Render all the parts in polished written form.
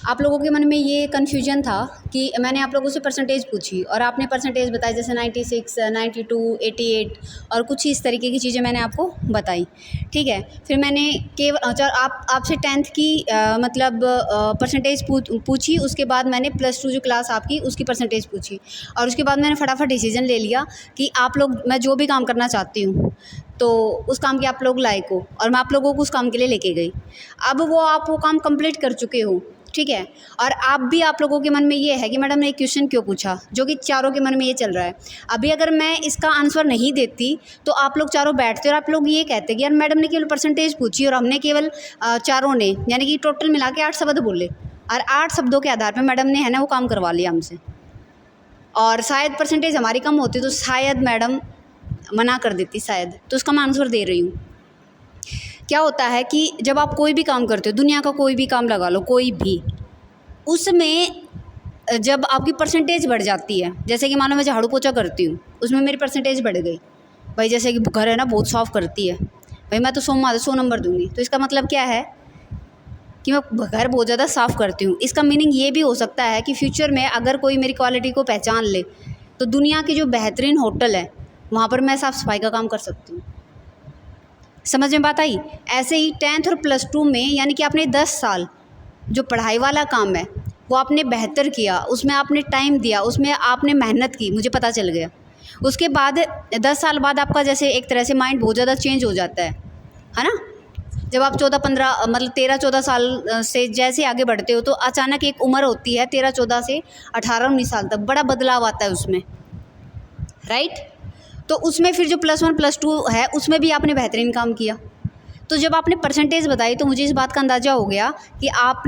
आप लोगों के मन में ये कन्फ्यूजन था कि मैंने आप लोगों से परसेंटेज पूछी और आपने परसेंटेज बताई, जैसे 96, 92, 88 और कुछ ही इस तरीके की चीज़ें मैंने आपको बताई, ठीक है। फिर मैंने केवल आपसे 10th की मतलब परसेंटेज पूछी। उसके बाद मैंने +2 जो क्लास आपकी उसकी परसेंटेज पूछी और उसके बाद मैंने फटाफट डिसीजन ले लिया कि आप लोग, मैं जो भी काम करना चाहती हूँ तो उस काम के आप लोग लायक हो, और मैं आप लोगों को उस काम के लिए लेके गई। अब आप वो काम कंप्लीट कर चुके हो, ठीक है। और आप लोगों के मन में ये है कि मैडम ने एक क्वेश्चन क्यों पूछा, जो कि चारों के मन में ये चल रहा है। अभी अगर मैं इसका आंसर नहीं देती तो आप लोग चारों बैठते और आप लोग ये कहते कि यार मैडम ने केवल परसेंटेज पूछी और हमने केवल चारों ने यानी कि टोटल मिला के 8 शब्द बोले, और 8 शब्दों के आधार पर मैडम ने है ना वो काम करवा लिया हमसे, और शायद परसेंटेज हमारी कम होती तो शायद मैडम मना कर देती, शायद। तो उसका मैं आंसर दे रही हूँ। क्या होता है कि जब आप कोई भी काम करते हो, दुनिया का कोई भी काम लगा लो, कोई भी, उसमें जब आपकी परसेंटेज बढ़ जाती है, जैसे कि मानो मैं झाड़ू पोछा करती हूँ, उसमें मेरी परसेंटेज बढ़ गई भाई, जैसे कि घर है ना बहुत साफ़ करती है भाई, मैं तो 100 नंबर दूंगी। तो इसका मतलब क्या है कि मैं घर बहुत ज़्यादा साफ़ करती हूँ। इसका मीनिंग ये भी हो सकता है कि फ्यूचर में अगर कोई मेरी क्वालिटी को पहचान ले तो दुनिया की जो बेहतरीन होटल है वहाँ पर मैं साफ़ सफाई का काम कर सकती हूँ। समझ में बात आई? ऐसे ही 10th और +2 में यानी कि आपने 10 साल जो पढ़ाई वाला काम है वो आपने बेहतर किया, उसमें आपने टाइम दिया, उसमें आपने मेहनत की, मुझे पता चल गया। उसके बाद 10 साल बाद आपका जैसे एक तरह से माइंड बहुत ज़्यादा चेंज हो जाता है ना। जब आप 14-15 मतलब 13-14 साल से जैसे आगे बढ़ते हो तो अचानक एक उम्र होती है 13-14 से 18-19 साल तक, बड़ा बदलाव आता है उसमें, राइट। तो उसमें फिर जो +1 +2 है उसमें भी आपने बेहतरीन काम किया। तो जब आपने परसेंटेज बताई तो मुझे इस बात का अंदाज़ा हो गया कि आप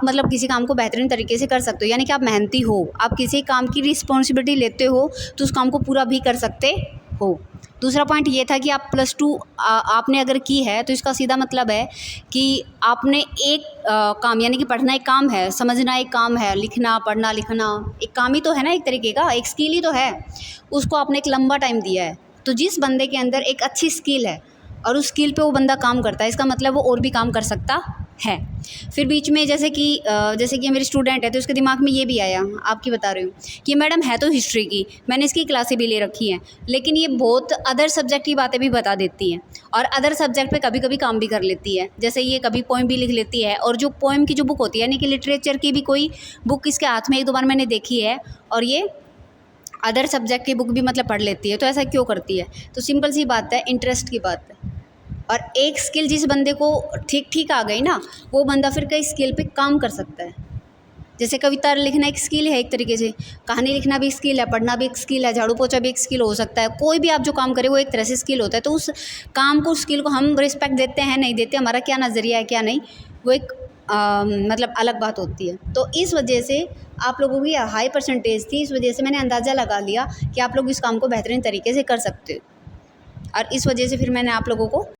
मतलब किसी काम को बेहतरीन तरीके से कर सकते हो, यानी कि आप मेहनती हो, आप किसी काम की रिस्पॉन्सिबिलिटी लेते हो तो उस काम को पूरा भी कर सकते हो। दूसरा पॉइंट ये था कि आप +2 आपने अगर की है तो इसका सीधा मतलब है कि आपने एक काम, यानी कि पढ़ना एक काम है, समझना एक काम है, लिखना, पढ़ना, लिखना एक काम ही तो है ना, एक तरीके का एक स्किल ही तो है, उसको आपने एक लंबा टाइम दिया है। तो जिस बंदे के अंदर एक अच्छी स्किल है और उस स्किल पे वो बंदा काम करता है, इसका मतलब वो और भी काम कर सकता है। फिर बीच में जैसे कि मेरी स्टूडेंट है तो उसके दिमाग में ये भी आया, आपकी बता रही हूँ, कि मैडम है तो हिस्ट्री की, मैंने इसकी क्लासें भी ले रखी हैं, लेकिन ये बहुत अदर सब्जेक्ट की बातें भी बता देती हैं और अदर सब्जेक्ट पे कभी कभी काम भी कर लेती है। जैसे ये कभी पोएम भी लिख लेती है, और जो पोएम की जो बुक होती है यानी कि लिटरेचर की भी कोई बुक इसके हाथ में 1-2 बार मैंने देखी है, और ये अदर सब्जेक्ट की बुक भी मतलब पढ़ लेती है। तो ऐसा क्यों करती है? तो सिंपल सी बात है, इंटरेस्ट की बात है। और एक स्किल जिस बंदे को ठीक आ गई ना, वो बंदा फिर कई स्किल पे काम कर सकता है। जैसे कविता लिखना एक स्किल है, एक तरीके से कहानी लिखना भी एक स्किल है, पढ़ना भी एक स्किल है, झाड़ू पोछा भी एक स्किल हो सकता है। कोई भी आप जो काम करें वो एक तरह से स्किल होता है। तो उस काम को, स्किल को हम रिस्पेक्ट देते हैं नहीं देते, हमारा क्या नज़रिया है क्या नहीं, वो एक मतलब अलग बात होती है। तो इस वजह से आप लोगों की हाई परसेंटेज थी, इस वजह से मैंने अंदाज़ा लगा लिया कि आप लोग इस काम को बेहतरीन तरीके से कर सकते हो, और इस वजह से फिर मैंने आप लोगों को